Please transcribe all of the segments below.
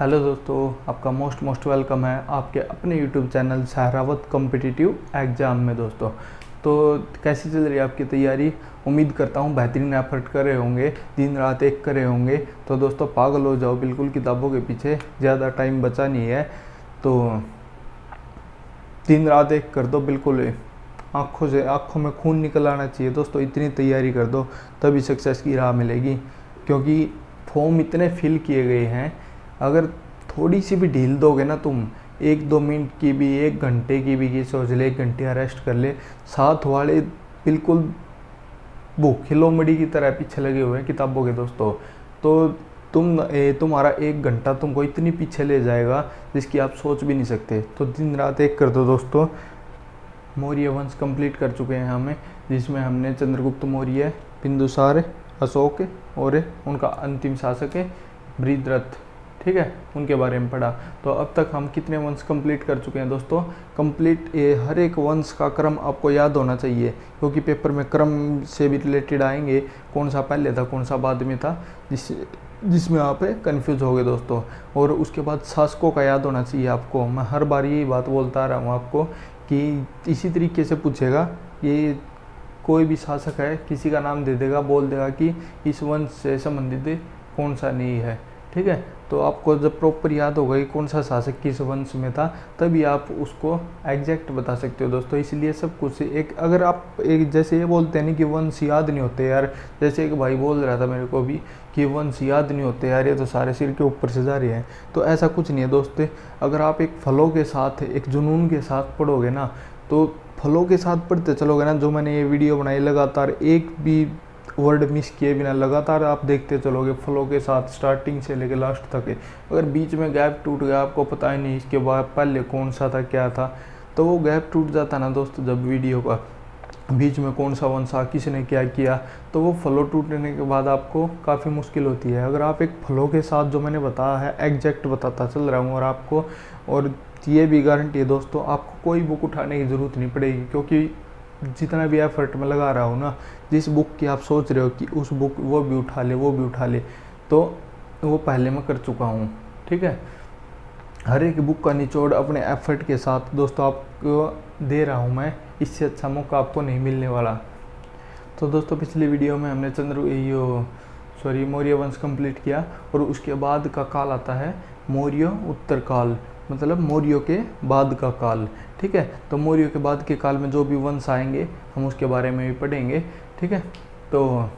Hello दोस्तों, आपका most welcome है आपके अपने YouTube channel Sehrawat competitive exam में। दोस्तों तो कैसी चल रही है आपकी तैयारी? उम्मीद करता हूँ बेहतरीन एफर्ट कर रहे होंगे, दिन रात एक कर रहे होंगे। तो दोस्तों पागल हो जाओ बिल्कुल किताबों के पीछे, ज़्यादा टाइम बचा नहीं है। तो दिन रात एक कर दो, बिल्कुल आँखों में खून निकल आना चाहिए दोस्तों। इतनी तैयारी कर दो तभी सक्सेस की राह मिलेगी, क्योंकि फॉर्म इतने फिल किए गए हैं। अगर थोड़ी सी भी ढील दोगे ना तुम, 1-2 मिनट की भी, 1 घंटे की भी की सोच ले, 1 घंटे रेस्ट कर ले, साथ वाले बिल्कुल भूखे लोमड़ी की तरह पीछे लगे हुए हैं किताबों के दोस्तों। तो तुम्हारा 1 घंटा तुमको इतनी पीछे ले जाएगा जिसकी आप सोच भी नहीं सकते। तो दिन रात एक कर दो दोस्तों। मौर्य वंश कंप्लीट कर चुके हैं हमें, जिसमें हमने चंद्रगुप्त मौर्य, बिंदुसार, अशोक और उनका अंतिम शासक है बृहद्रथ, ठीक है, उनके बारे में पढ़ा। तो अब तक हम कितने वंश कंप्लीट कर चुके हैं दोस्तों? कंप्लीट हर एक वंश का क्रम आपको याद होना चाहिए, क्योंकि पेपर में क्रम से भी रिलेटेड आएंगे, कौन सा पहले था कौन सा बाद में था, जिसमें आप कंफ्यूज हो गए दोस्तों। और उसके बाद शासकों का याद होना चाहिए आपको। मैं हर बार यही बात बोलता रहा हूँ आपको कि इसी तरीके से पूछेगा, ये कोई भी शासक है किसी का नाम दे देगा, बोल देगा कि इस वंश से संबंधित कौन सा नहीं है, ठीक है। तो आपको जब प्रॉपर याद होगा कि कौन सा शासक किस वंश में था, तभी आप उसको एग्जैक्ट बता सकते हो दोस्तों। इसलिए सब कुछ एक, अगर आप एक जैसे ये बोलते हैं नहीं कि वंश याद नहीं होते यार, जैसे एक भाई बोल रहा था मेरे को भी कि वंश याद नहीं होते यार, ये तो सारे सिर के ऊपर से जा रहे हैं। तो ऐसा कुछ नहीं है दोस्त। अगर आप एक फ्लो के साथ, एक जुनून के साथ पढ़ोगे ना, तो फ्लो के साथ पढ़ते चलोगे ना, जो मैंने ये वीडियो बनाई लगातार एक भी वर्ड मिस किए बिना लगातार आप देखते चलोगे फ्लो के साथ, स्टार्टिंग से लेकर लास्ट तक है। अगर बीच में गैप टूट गया, आपको पता ही नहीं इसके बाद पहले कौन सा था क्या था, तो वो गैप टूट जाता ना दोस्त। जब वीडियो का बीच में कौन सा वंश था, किसने क्या किया, तो वो फ्लो टूटने के बाद आपको काफ़ी मुश्किल होती है। अगर आप एक फ्लो के साथ जो मैंने बताया है एग्जैक्ट बताता चल रहा हूँ, और आपको, और ये भी गारंटी है दोस्तों, आपको कोई बुक उठाने की ज़रूरत नहीं पड़ेगी, क्योंकि जितना भी एफर्ट मैं लगा रहा हूँ ना, जिस बुक की आप सोच रहे हो कि उस बुक वो भी उठा ले वो भी उठा ले, तो वो पहले मैं कर चुका हूँ, ठीक है। हर एक बुक का निचोड़ अपने एफर्ट के साथ दोस्तों आपको दे रहा हूँ मैं, इससे अच्छा मौका आपको नहीं मिलने वाला। तो दोस्तों पिछली वीडियो में हमने मौर्य वंश कंप्लीट किया, और उसके बाद का काल आता है मौर्य उत्तर काल, मतलब मौर्यों के बाद का काल, ठीक है। तो मौर्यों के बाद के काल में जो भी वंश आएंगे हम उसके बारे में भी पढ़ेंगे, ठीक है। तो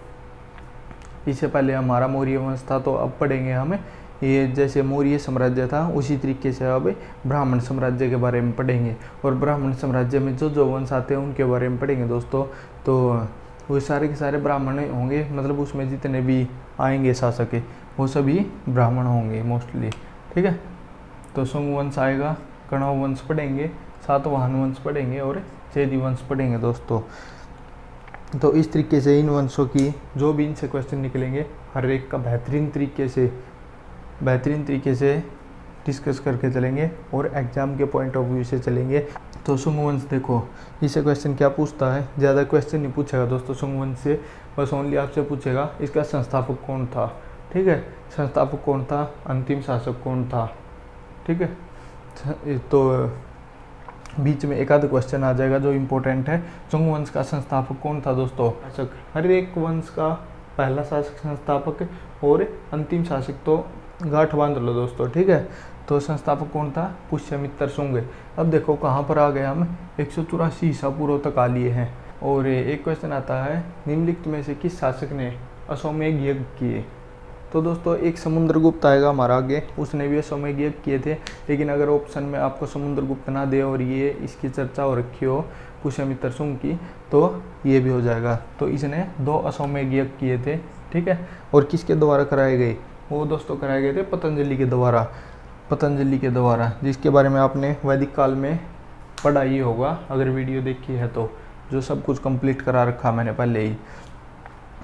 इससे पहले हमारा मौर्य वंश था, तो अब पढ़ेंगे हम ये, जैसे मौर्य साम्राज्य था उसी तरीके से अब ब्राह्मण साम्राज्य के बारे में पढ़ेंगे, और ब्राह्मण साम्राज्य में जो जो वंश आते हैं उनके बारे में पढ़ेंगे दोस्तों। तो वो सारे के सारे ब्राह्मण होंगे, मतलब उसमें जितने भी आएंगे शासक वो सभी ब्राह्मण होंगे मोस्टली, ठीक है। तो शुंग वंश आएगा, कण्व वंश पढ़ेंगे, सातवाहन वंश पढ़ेंगे और चेदी वंश पढ़ेंगे दोस्तों। तो इस तरीके से इन वंशों की जो भी इनसे क्वेश्चन निकलेंगे, हर एक का बेहतरीन तरीके से डिस्कस करके चलेंगे, और एग्जाम के पॉइंट ऑफ व्यू से चलेंगे। तो शुंग वंश देखो, इससे क्वेश्चन क्या पूछता है, ज़्यादा क्वेश्चन नहीं पूछेगा दोस्तों शुंग वंश से, बस ओनली आपसे पूछेगा इसका संस्थापक कौन था, ठीक है। संस्थापक कौन था, अंतिम शासक कौन था, ठीक है। तो बीच में एक आध क्वेश्चन आ जाएगा जो इम्पोर्टेंट है। शुंग वंश का संस्थापक कौन था दोस्तों? शासक, हर एक वंश का पहला शासक संस्थापक और अंतिम शासक, तो गांठ बांध लो दोस्तों, ठीक है। तो संस्थापक कौन था? पुष्यमित्र शुंग। अब देखो कहाँ पर आ गए हम, 184 ईसा पूर्व तक आ लिए हैं। और एक क्वेश्चन आता है, निम्नलिखित में से किस शासक ने अश्वमेध यज्ञ किए? तो दोस्तों एक समुद्रगुप्त आएगा हमारा आगे, उसने भी अश्वमेध यज्ञ किए थे। लेकिन अगर ऑप्शन में आपको समुद्रगुप्त ना दे और ये इसकी चर्चा हो रखी हो पुष्यमित्र शुंग की, तो ये भी हो जाएगा। तो इसने 2 अश्वमेध यज्ञ किए थे, ठीक है। और किसके द्वारा कराए गए? वो दोस्तों कराए गए थे पतंजलि के द्वारा, जिसके बारे में आपने वैदिक काल में पढ़ा ही होगा अगर वीडियो देखी है तो, जो सब कुछ कंप्लीट करा रखा मैंने पहले ही।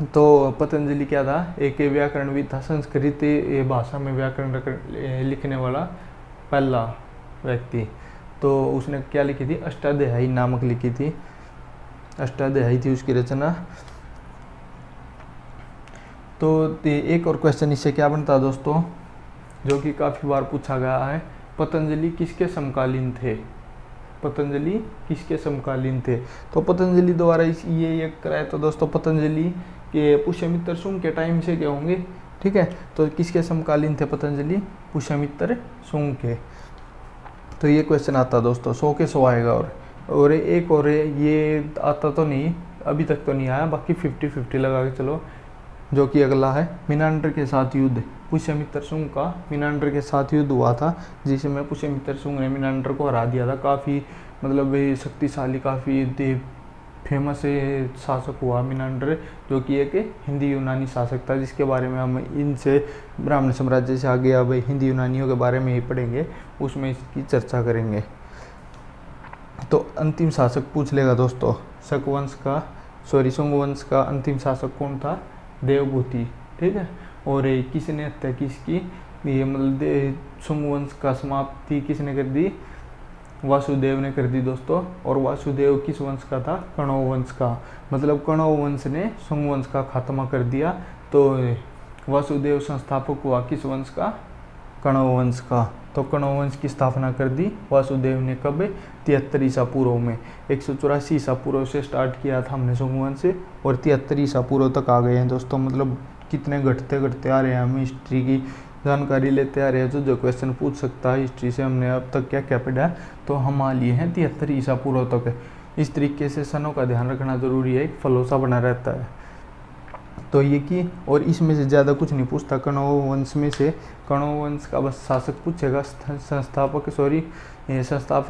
तो पतंजलि क्या था? एक व्याकरणविद था, संस्कृत भाषा में व्याकरण लिखने वाला पहला व्यक्ति। तो उसने क्या लिखी थी? अष्टाध्यायी नामक लिखी थी, अष्टाध्यायी थी उसकी रचना। तो एक और क्वेश्चन इससे क्या बनता है दोस्तों, जो कि काफ़ी बार पूछा गया है। पतंजलि किसके समकालीन थे? पतंजलि किसके समकालीन थे? तो पतंजलि द्वारा ये कराया तो दोस्तों पतंजलि के पुष्यमित्र शुंग के टाइम से क्या होंगे, ठीक है। तो किसके समकालीन थे पतंजलि? पुष्यमित्र शुंग के। तो ये क्वेश्चन आता दोस्तों 100 के 100 आएगा। और एक और ये आता तो नहीं, अभी तक तो नहीं आया, बाकी 50-50 लगा के चलो। जो कि अगला है मिनांडर के साथ युद्ध। पुष्यमित्र शुंग का मिनांडर के साथ युद्ध हुआ था, जिसमें पुष्यमित्र शुंग ने मिनांडर को हरा दिया था। काफ़ी मतलब शक्तिशाली, काफ़ी फेमस शासक हुआ मिनांडर, जो कि एक हिंदी यूनानी शासक था, जिसके बारे में हम इनसे ब्राह्मण साम्राज्य से आगे अब हिंदी यूनानियों के बारे में ही पढ़ेंगे, उसमें इसकी चर्चा करेंगे। तो अंतिम शासक पूछ लेगा दोस्तों, शुंग वंश का अंतिम शासक कौन था? देवभूति, ठीक है। और किसने हत्या की इसकी? ये मतलब शुंग वंश का समाप्ति किसने कर दी? वासुदेव ने कर दी दोस्तों। और वासुदेव किस वंश का था? कण्व वंश का। मतलब कण्व वंश ने शुंग वंश का खात्मा कर दिया। तो वासुदेव संस्थापक हुआ किस वंश का? कण्व वंश का। तो कण्व वंश की स्थापना कर दी वासुदेव ने कब? 73 ईसा पूर्व में। 184 ईसा पूर्व से स्टार्ट किया था हमने शुंग वंश से, और 73 ईसा पूर्व तक आ गए हैं दोस्तों। मतलब कितने घटते घटते आ रहे हैं, हम हिस्ट्री की जानकारी लेते आ रहे हैं। जो क्वेश्चन पूछ सकता है हिस्ट्री से, हमने अब तक क्या क्या पढ़ा, तो हम आ लिए हैं 73 ईसा पूर्व तक। इस तरीके से सनों का ध्यान रखना जरूरी है, एक फलोसा बना रहता है। तो ये की, और इसमें से ज़्यादा कुछ नहीं पूछता। कण्व वंश में से कण्व वंश का बस शासक पूछेगा, संस्थापक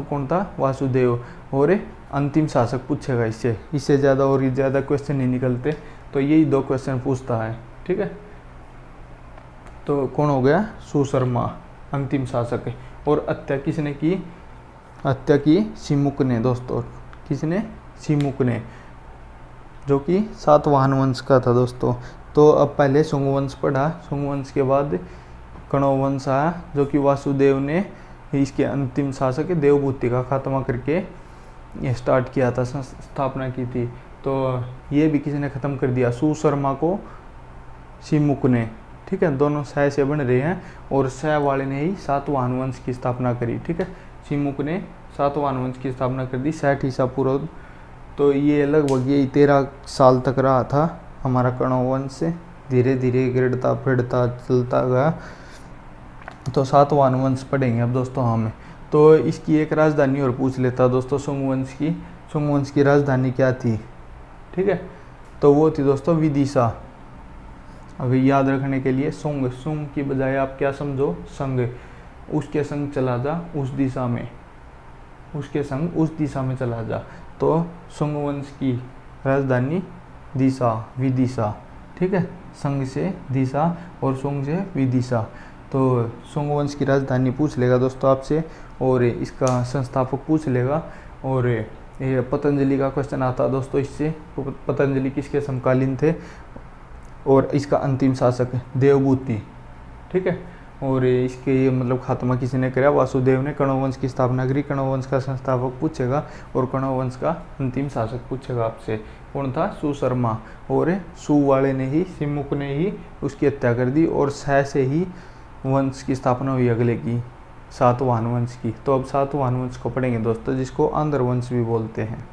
कौन था? वासुदेव। और अंतिम शासक पूछेगा इससे ज़्यादा और ज़्यादा क्वेश्चन नहीं निकलते। तो यही 2 क्वेश्चन पूछता है, ठीक है। तो कौन हो गया? सुशर्मा अंतिम शासक है। और हत्या किसने की? हत्या की सिमुक ने दोस्तों। किसने? सिमुक ने, जो कि सातवाहन वंश का था दोस्तों। तो अब पहले शुंग वंश पढ़ा, शुंग वंश के बाद कण्व वंश आया, जो कि वासुदेव ने इसके अंतिम शासक देवभूति का खात्मा करके स्टार्ट किया था, स्थापना की थी। तो ये भी किसी ने ख़त्म कर दिया, सुशर्मा को सिमुक ने, ठीक है। दोनों सह से बन रहे हैं, और सह वाले ने ही सातवाहन वंश की स्थापना करी, ठीक है। सिमुक ने सातवाहन वंश की स्थापना कर दी 60 ईसा पूर्व। तो ये लगभग यही 13 साल तक रहा था हमारा कण्व वंश, धीरे धीरे गिरता फिरता चलता गया। तो सातवाहन वंश पढ़ेंगे अब दोस्तों हमें। तो इसकी एक राजधानी और पूछ लेता दोस्तों शुंग वंश की। शुंग वंश की राजधानी क्या थी, ठीक है। तो वो थी दोस्तों विदिशा। अभी याद रखने के लिए शुंग की बजाय आप क्या समझो? संग। उसके संग चला जा उस दिशा में, उसके संग उस दिशा में चला जा। तो शुंग वंश की राजधानी विदिशा, ठीक है। संग से दिशा और शुंग से विदिशा। तो शुंग वंश की राजधानी पूछ लेगा दोस्तों आपसे, और इसका संस्थापक पूछ लेगा। और ये पतंजलि का क्वेश्चन आता है दोस्तों इससे, पतंजलि किसके समकालीन थे? और इसका अंतिम शासक देवभूति, ठीक है। और इसके मतलब खात्मा किसी ने कराया? वासुदेव ने कण्व वंश की स्थापना करी। कण्व वंश का संस्थापक पूछेगा, और कण्व वंश का अंतिम शासक पूछेगा आपसे, कौन था? सुशर्मा। और सु वाले ने ही, सिमुक ने ही उसकी हत्या कर दी, और सह से ही वंश की स्थापना हुई अगले की, सातवाहन वंश की। तो अब सातवाहन वंश को पढ़ेंगे दोस्तों, जिसको आंध्र वंश भी बोलते हैं।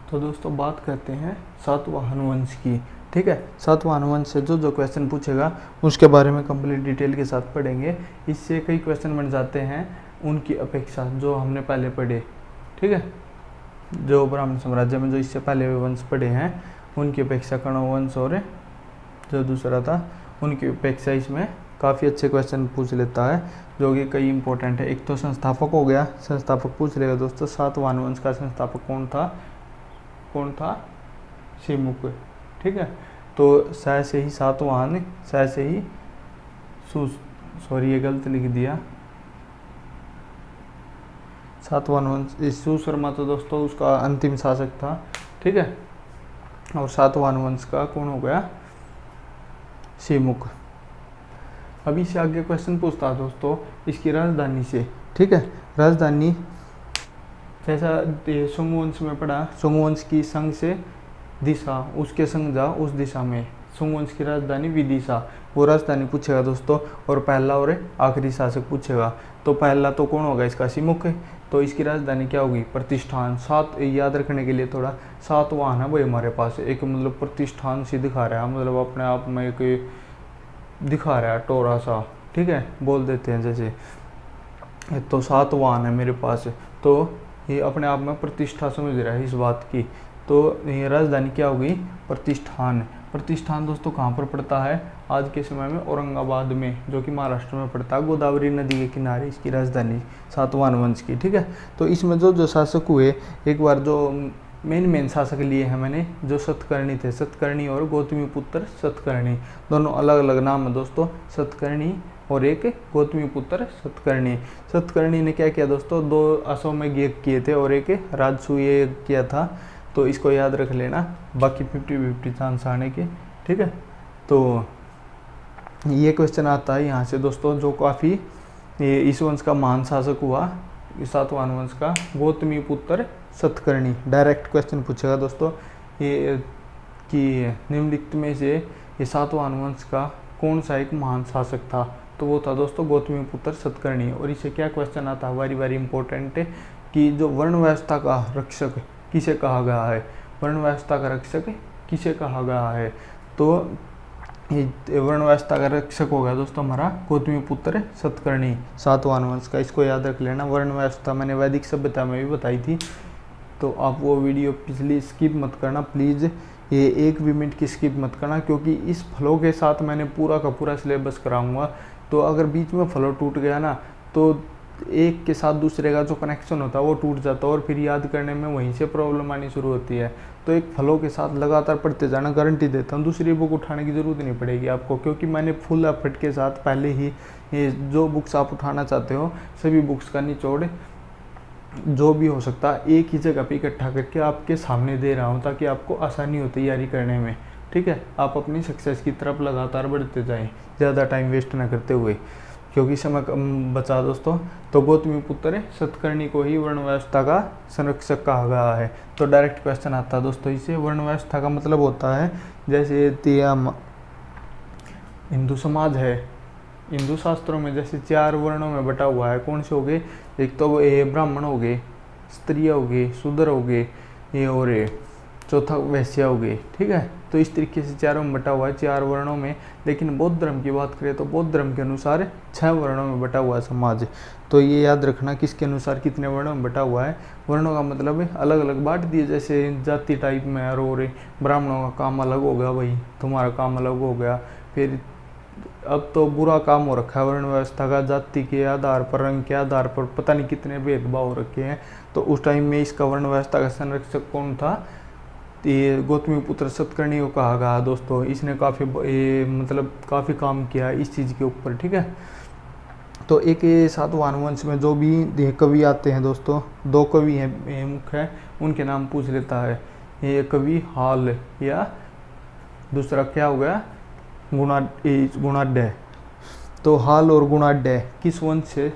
तो दोस्तों बात करते हैं सातवाहन वंश की, ठीक है। सातवाहन वंश से जो क्वेश्चन पूछेगा उसके बारे में कंप्लीट डिटेल के साथ पढ़ेंगे। इससे कई क्वेश्चन बन जाते हैं उनकी अपेक्षा जो हमने पहले पढ़े, ठीक है। जो ब्राह्मण साम्राज्य में जो इससे पहले वंश पढ़े हैं उनकी अपेक्षा कण्व वंश और जो दूसरा था उनकी अपेक्षा इसमें काफ़ी अच्छे क्वेश्चन पूछ लेता है, जो कि कई इंपॉर्टेंट है। एक तो संस्थापक हो गया, संस्थापक पूछ लेगा दोस्तों, सातवाहन वंश का संस्थापक कौन था? सिमुक, ठीक है। तो सह से ही सातवाहन, सह से ही सॉरी ये गलत लिख दिया, सातवाहन वंश, शिशु शर्मा तो दोस्तों उसका अंतिम शासक था, ठीक है। और सातवाहन वंश का कौन हो गया, शिवमुख। अभी से आगे क्वेश्चन पूछता है दोस्तों इसकी राजधानी से, ठीक है। राजधानी जैसा सुंग वंश में पढ़ा, सुंग वंश की संग से दिशा, उसके संग जा उस दिशा में, सुंग वंश की राजधानी विदिशा, वो राजधानी पूछेगा दोस्तों। और पहला और आखिरी शासक पूछेगा, तो पहला तो कौन होगा इसका, शिवमुख, तो इसकी राजधानी क्या होगी, प्रतिष्ठान। सात याद रखने के लिए थोड़ा, सातवाहन है भाई हमारे पास, एक मतलब प्रतिष्ठान सी दिखा रहा है, मतलब अपने आप में एक दिखा रहा है टोरा सा, ठीक है, बोल देते हैं जैसे, तो सातवाहन है मेरे पास, तो ये अपने आप में प्रतिष्ठा समझ रहा है इस बात की। तो ये राजधानी क्या होगी, प्रतिष्ठान। प्रतिष्ठान दोस्तों कहाँ पर पड़ता है, आज के समय में औरंगाबाद में, जो कि महाराष्ट्र में पड़ता है, गोदावरी नदी के किनारे इसकी राजधानी सातवाहन वंश की, ठीक है। तो इसमें जो जो शासक हुए, एक बार जो मेन शासक लिए हैं मैंने, जो सतकर्णी थे, सतकर्णी और गौतमी पुत्र सतकर्णी, दोनों अलग अलग नाम है दोस्तों, सतकर्णी और एक गौतमी पुत्र सतकर्णी। सतकर्णी ने क्या किया दोस्तों, 2 अश्वमेध यज्ञ किए थे और एक राजसूय यज्ञ किया था, तो इसको याद रख लेना, बाकी 50-50 चांस आने के, ठीक है। तो ये क्वेश्चन आता है यहाँ से दोस्तों, जो काफ़ी इस वंश का महान शासक हुआ, सातवाहन वंश का, गौतमी पुत्र सतकर्णी। डायरेक्ट क्वेश्चन पूछेगा दोस्तों ये कि निम्नलिखित में से ये सातवाहन वंश का कौन सा एक महान शासक था, तो वो था दोस्तों गौतमी पुत्र सतकर्णी। और इससे क्या क्वेश्चन आता है, वेरी वेरी इंपॉर्टेंट है, कि जो वर्ण व्यवस्था का रक्षक किसे कहा गया है, वर्ण व्यवस्था का रक्षक किसे कहा गया है, तो ये वर्ण व्यवस्था का रक्षक हो गया दोस्तों हमारा गौतमी पुत्र सतकर्णी, सातवाहन वंश का। इसको याद रख लेना। वर्ण व्यवस्था मैंने वैदिक सभ्यता में भी बताई थी, तो आप वो वीडियो पिछली स्किप मत करना प्लीज़, ये 1 भी मिनट की स्किप मत करना, क्योंकि इस फ्लो के साथ मैंने पूरा का पूरा सिलेबस कराऊंगा। तो अगर बीच में फ्लो टूट गया ना, तो एक के साथ दूसरे का जो कनेक्शन होता है वो टूट जाता है, और फिर याद करने में वहीं से प्रॉब्लम आनी शुरू होती है। तो एक फ्लो के साथ लगातार पढ़ते जाना, गारंटी देता हूँ दूसरी बुक उठाने की ज़रूरत नहीं पड़ेगी आपको, क्योंकि मैंने फुल एफर्ट के साथ पहले ही ये जो बुक्स आप उठाना चाहते हो सभी बुक्स का निचोड़ जो भी हो सकता है एक ही जगह पे इकट्ठा करके आपके सामने दे रहा हूँ, ताकि आपको आसानी हो तैयारी करने में, ठीक है। आप अपनी सक्सेस की तरफ लगातार बढ़ते जाएं, ज़्यादा टाइम वेस्ट ना करते हुए, क्योंकि समय कम बचा दोस्तों। तो गौतमी पुत्र सतकर्णी को ही वर्ण व्यवस्था का संरक्षक कहा गया है। तो डायरेक्ट क्वेश्चन आता है दोस्तों इसे, वर्ण व्यवस्था का मतलब होता है जैसे हिंदू समाज है, हिंदू शास्त्रों में जैसे 4 वर्णों में बटा हुआ है, कौन से हो गए, एक तो ब्राह्मण हो गए, स्त्रिय हो गए, शूद्र हो गए, ये और चौथा वैश्य हो गए, ठीक है। तो इस तरीके से 4 में बटा हुआ है, 4 वर्णों में। लेकिन बौद्ध धर्म की बात करें तो बौद्ध धर्म के अनुसार 6 वर्णों में बटा हुआ है समाज। तो ये याद रखना किसके अनुसार कितने वर्णों में बटा हुआ है। वर्णों का मतलब है अलग अलग बांट दिए, जैसे जाति टाइप में है, और ब्राह्मणों का काम अलग हो गया, भाई तुम्हारा काम अलग हो गया। फिर अब तो बुरा काम हो रखा है वर्ण व्यवस्था का, जाति के आधार पर, रंग के आधार पर पता नहीं कितने भेदभाव हो रखे हैं। तो उस टाइम में इसका वर्ण व्यवस्था का संरक्षक कौन था, ये गौतमी पुत्र सतकर्णी को कहा गया दोस्तों। इसने काफ़ी मतलब काफ़ी काम किया इस चीज़ के ऊपर, ठीक है। तो एक सातवाहन वंश में जो भी कवि आते हैं दोस्तों, 2 कवि हैं मुख्य है, उनके नाम पूछ लेता है। ये कवि हाल या दूसरा क्या हो गया गुणाढ्य। तो हाल और गुणाढ्य किस वंश से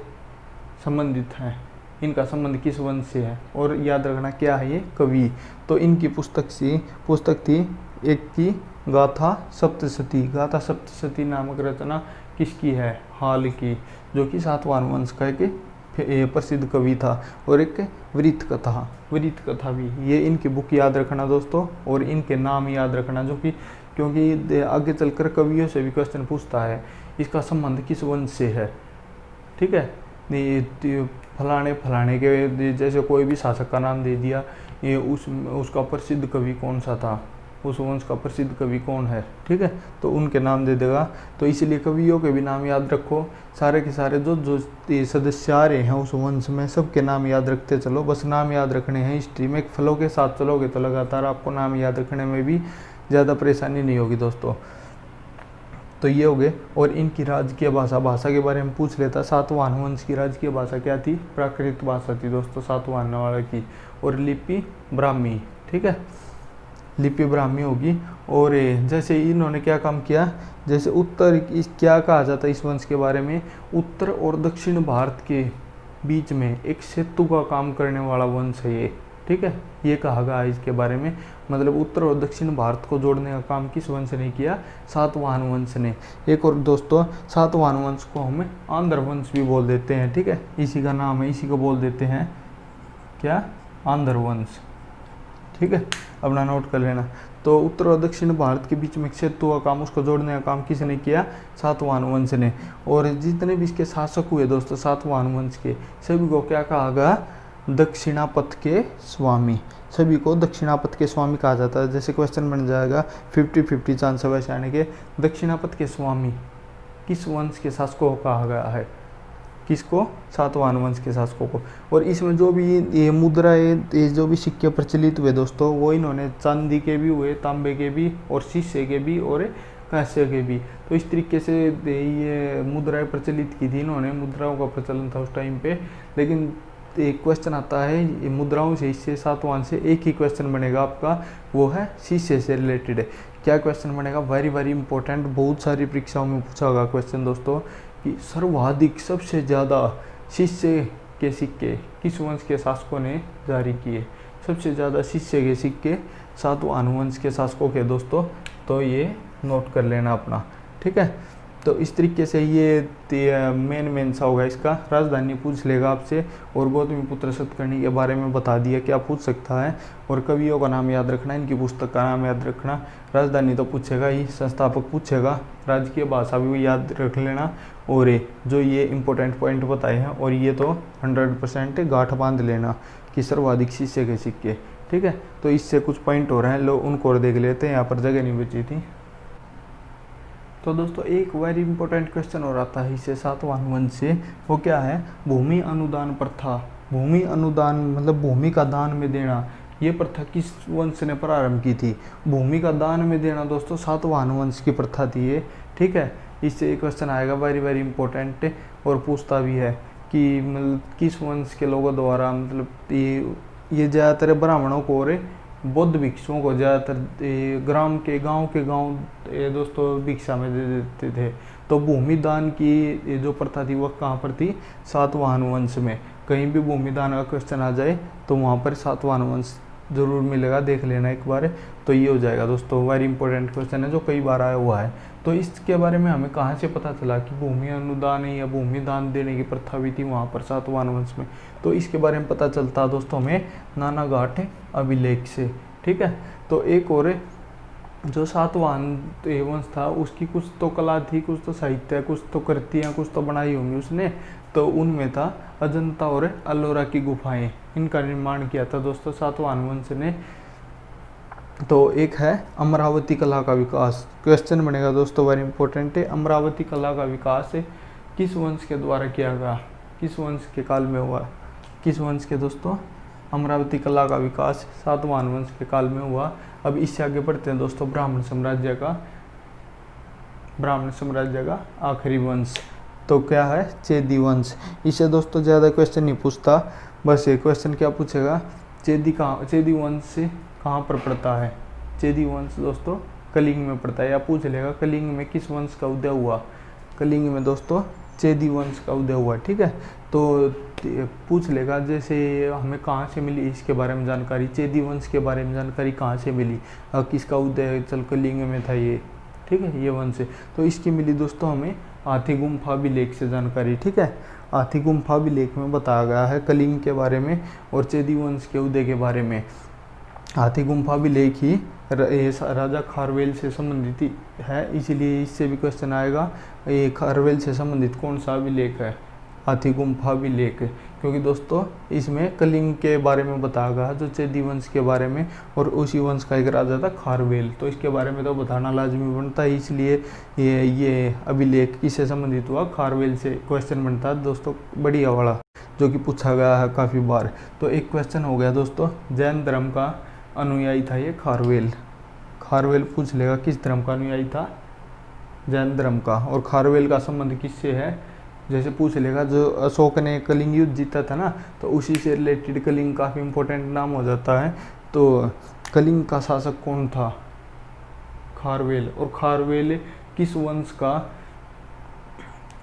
संबंधित हैं, इनका संबंध किस वंश से है, और याद रखना क्या है ये कवि। तो इनकी पुस्तक थी एक की गाथा सप्तशती। गाथा सप्तशती नामक रचना किसकी है, हाल की, जो कि सातवाहन वंश का एक प्रसिद्ध कवि था। और एक वृत्त कथा भी, ये इनकी बुक याद रखना दोस्तों, और इनके नाम याद रखना, जो कि क्योंकि आगे चलकर कवियों से भी क्वेश्चन पूछता है इसका संबंध किस वंश से है, ठीक है। फलाने के जैसे कोई भी शासक का नाम दे दिया, ये उसका प्रसिद्ध कवि कौन सा था, उस वंश का प्रसिद्ध कवि कौन है, ठीक है, तो उनके नाम दे देगा। तो इसलिए कवियों के भी नाम याद रखो, सारे के सारे जो सदस्य आ रहे हैं उस वंश में सबके नाम याद रखते चलो, बस नाम याद रखने हैं। हिस्ट्री में एक फ्लो के साथ चलोगे तो लगातार आपको नाम याद रखने में भी ज़्यादा परेशानी नहीं होगी दोस्तों। तो ये हो गए। और इनकी राजकीय भाषा, भाषा के बारे में पूछ लेता। सातवाहन वंश की राजकीय भाषा क्या थी? प्राकृत भाषा थी दोस्तों सातवाहन वाला की। और लिपि ब्राह्मी, ठीक है, लिपि ब्राह्मी होगी। और जैसे इन्होंने क्या काम किया, जैसे उत्तर, इस क्या कहा जाता है इस वंश के बारे में, उत्तर और दक्षिण भारत के बीच में एक सेतु का काम करने वाला वंश है ये, ठीक है, ये कहा गया है इसके बारे में। मतलब उत्तर और दक्षिण भारत को जोड़ने का काम किस वंश ने किया? सातवाहन वंश ने। एक और दोस्तों, सातवाहन वंश को हम आंध्र वंश भी बोल देते हैं, ठीक है, इसी का नाम है, इसी को बोल देते हैं क्या? आंध्र वंश, ठीक है, अपना नोट कर लेना। तो उत्तर और दक्षिण भारत के बीच में सेतु का काम, उसको जोड़ने का काम किसने किया? सातवाहन वंश ने। और जितने भी इसके शासक हुए दोस्तों सातवाहन वंश के, सभी को क्या कहा गया? दक्षिणापथ के स्वामी। सभी को दक्षिणापथ के स्वामी कहा जाता है। जैसे क्वेश्चन बन जाएगा 50-50 चांस है वैसे आने के। दक्षिणापथ के स्वामी किस वंश के शासकों को कहा गया है? किसको? सातवाहन वंश के शासकों को। और इसमें जो भी ये मुद्रा, ये जो भी सिक्के प्रचलित हुए दोस्तों, वो इन्होंने चांदी के भी हुए, तांबे के भी, और शीशे के भी, और कांस्य के भी। तो इस तरीके से ये मुद्राएं प्रचलित की थी इन्होंने, मुद्राओं का प्रचलन था उस टाइम पे। लेकिन एक क्वेश्चन आता है ये मुद्राओं से, इससे सातवाहन से एक ही क्वेश्चन बनेगा आपका, वो है शीशे से रिलेटेड है। क्या क्वेश्चन बनेगा? वेरी वेरी इंपॉर्टेंट, बहुत सारी परीक्षाओं में पूछा होगा क्वेश्चन दोस्तों, कि सर्वाधिक सबसे ज़्यादा शीशे के सिक्के किस वंश के शासकों ने जारी किए? सबसे ज़्यादा शीशे के सिक्के सातवाहन वंश के शासकों के दोस्तों। तो ये नोट कर लेना अपना, ठीक है। तो इस तरीके से ये मेन सा होगा इसका। राजधानी पूछ लेगा आपसे, और गौतमीपुत्र सतकर्णी के बारे में बता दिया क्या पूछ सकता है। और कवियों का नाम याद रखना, इनकी पुस्तक का नाम याद रखना। राजधानी तो पूछेगा ही, संस्थापक पूछेगा, राजकीय भाषा भी याद रख लेना। और जो ये इंपॉर्टेंट पॉइंट बताए हैं, और ये तो 100% गांठ बांध लेना कि सर्वाधिक शीशे के सिक्के, ठीक है। तो इससे कुछ पॉइंट हो रहे हैं, लोग उनको और देख लेते हैं, यहाँ पर जगह नहीं बची थी। तो दोस्तों एक वेरी इंपॉर्टेंट क्वेश्चन हो रहा था इससे सातवाहन वंश से, वो क्या है? भूमि अनुदान प्रथा। भूमि अनुदान मतलब भूमि का दान में देना, ये प्रथा किस वंश ने प्रारंभ की थी? भूमि का दान में देना दोस्तों सातवाहन वंश की प्रथा थी ये, ठीक है। इससे एक क्वेश्चन आएगा वेरी वेरी इंपॉर्टेंट, और पूछता भी है कि मतलब किस वंश के लोगों द्वारा, मतलब ये ज़्यादातर ब्राह्मणों को और बौद्ध भिक्षुओं को ज़्यादातर गांव के गांव दोस्तों भिक्षा में दे देते थे। तो भूमि दान की ये जो प्रथा थी वह कहाँ पर थी? सातवाहन वंश में। कहीं भी भूमि दान का क्वेश्चन आ जाए तो वहाँ पर सातवाहन वंश जरूर मिलेगा, देख लेना एक बार। तो ये हो जाएगा दोस्तों, वेरी इंपॉर्टेंट क्वेश्चन है जो कई बार आया हुआ है। तो इसके बारे में हमें कहाँ से पता चला कि भूमि अनुदान या भूमि दान देने की प्रथा भी थी वहाँ पर सातवाहन वंश में? तो इसके बारे में पता चलता है दोस्तों हमें नानाघाट अभिलेख से, ठीक है। तो एक और जो सातवाहन वंश था उसकी कुछ तो कला थी, कुछ तो साहित्य, कुछ तो कृतियाँ, कुछ तो बनाई होंगी उसने। तो उनमें था अजंता और अल्लोरा की गुफाएं, इनका निर्माण किया था दोस्तों सातवाहन वंश ने। तो एक है अमरावती कला का विकास। क्वेश्चन बनेगा दोस्तों, वेरी इंपॉर्टेंट है। अमरावती कला का विकास किस वंश के द्वारा किया गया? किस वंश के काल में हुआ? किस वंश के दोस्तों? अमरावती कला का विकास सातवाहन वंश के काल में हुआ। अब इससे आगे बढ़ते हैं दोस्तों, ब्राह्मण साम्राज्य का आखिरी वंश तो क्या है? चेदी वंश। इससे दोस्तों ज़्यादा क्वेश्चन नहीं पूछता, बस ये क्वेश्चन क्या पूछेगा? चेदी वंश कहाँ पर पड़ता है? चेदी वंश दोस्तों कलिंग में पड़ता है। या पूछ लेगा कलिंग में किस वंश का उदय हुआ? कलिंग में दोस्तों चेदी वंश का उदय हुआ, ठीक है। तो पूछ लेगा जैसे हमें कहाँ से मिली इसके बारे में जानकारी, चेदी वंश के बारे में जानकारी कहाँ से मिली, किसका उदय चल कलिंग में था ये, ठीक है, ये वंश। तो इसकी मिली दोस्तों हमें हाथी गुम्फा अभिलेख से जानकारी, ठीक है। हाथी गुम्फा अभिलेख में बताया गया है कलिंग के बारे में और चेदी वंश के उदय के बारे में। हाथी गुम्फा अभिलेख ही राजा खारवेल से संबंधित है, इसीलिए इससे भी क्वेश्चन आएगा ये खारवेल से संबंधित कौन सा अभिलेख है? हाथी गुम्फा अभिलेख, क्योंकि दोस्तों इसमें कलिंग के बारे में बताया गया जो चेदी वंश के बारे में, और उसी वंश का एक राजा था खारवेल। तो इसके बारे में तो बताना लाजमी बनता है, इसलिए ये अभिलेख किससे संबंधित हुआ? खारवेल से पूछन बनता है दोस्तों, बढ़िया वाला जो कि पूछा गया है काफ़ी बार। तो एक क्वेश्चन हो गया दोस्तों, जैन धर्म का अनुयायी था ये खारवेल। खारवेल पूछ लेगा किस धर्म का अनुयायी था? जैन धर्म का। और खारवेल का संबंध किससे है, जैसे पूछ लेगा, जो अशोक ने कलिंग युद्ध जीता था ना, तो उसी से रिलेटेड कलिंग काफ़ी इंपॉर्टेंट नाम हो जाता है। तो कलिंग का शासक कौन था, खारवेल। और खारवेल किस वंश का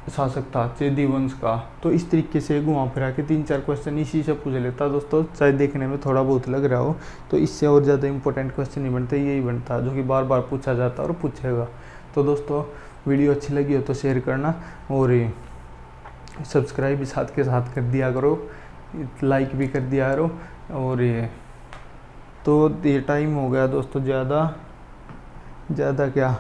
शासक था, चेदी वंश का। तो इस तरीके से घुमा फिरा के 3-4 क्वेश्चन इसी से पूछ लेता दोस्तों, चाहे देखने में थोड़ा बहुत लग रहा हो, तो इससे और ज़्यादा इंपॉर्टेंट क्वेश्चन नहीं बनते, यही बनता जो कि बार बार पूछा जाता और पूछेगा। तो दोस्तों वीडियो अच्छी लगी हो तो शेयर करना, और सब्सक्राइब भी साथ के साथ कर दिया करो, लाइक भी कर दिया करो। और ये टाइम हो गया दोस्तों, ज़्यादा क्या,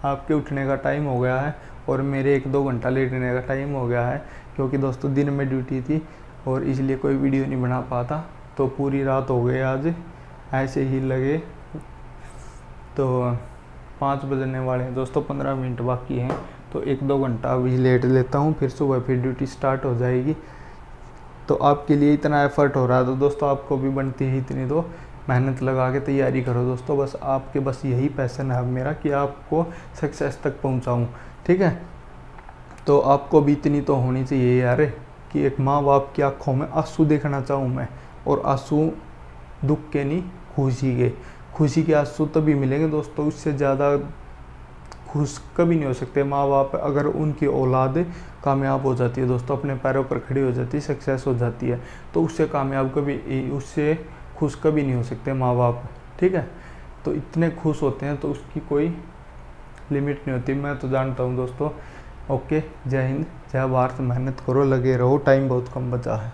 आपके उठने का टाइम हो गया है और मेरे 1-2 घंटा लेटने का टाइम हो गया है, क्योंकि दोस्तों दिन में ड्यूटी थी और इसलिए कोई वीडियो नहीं बना पाता। तो पूरी रात हो गई आज, ऐसे ही लगे। तो 5 बजने वाले हैं दोस्तों, 15 मिनट बाकी हैं, तो 1-2 घंटा अभी लेट लेता हूँ, फिर सुबह फिर ड्यूटी स्टार्ट हो जाएगी। तो आपके लिए इतना एफर्ट हो रहा है, तो दोस्तों आपको भी बनती है इतनी, तो मेहनत लगा के तैयारी करो दोस्तों। बस यही पैशन है मेरा कि आपको सक्सेस तक पहुंचाऊं, ठीक है। तो आपको भी इतनी तो होनी चाहिए यार, कि एक माँ बाप की आंखों में आंसू देखना चाहूँ मैं, और आंसू दुख के नहीं, खुशी के आंसू तभी मिलेंगे दोस्तों, उससे ज़्यादा खुश कभी नहीं हो सकते माँ बाप, अगर उनकी औलाद कामयाब हो जाती है दोस्तों, अपने पैरों पर खड़ी हो जाती है, सक्सेस हो जाती है, तो उससे खुश कभी नहीं हो सकते माँ बाप, ठीक है। तो इतने खुश होते हैं तो उसकी कोई लिमिट नहीं होती, मैं तो जानता हूँ दोस्तों। ओके, जय हिंद, जय भारत, मेहनत करो, लगे रहो, टाइम बहुत कम बचा है।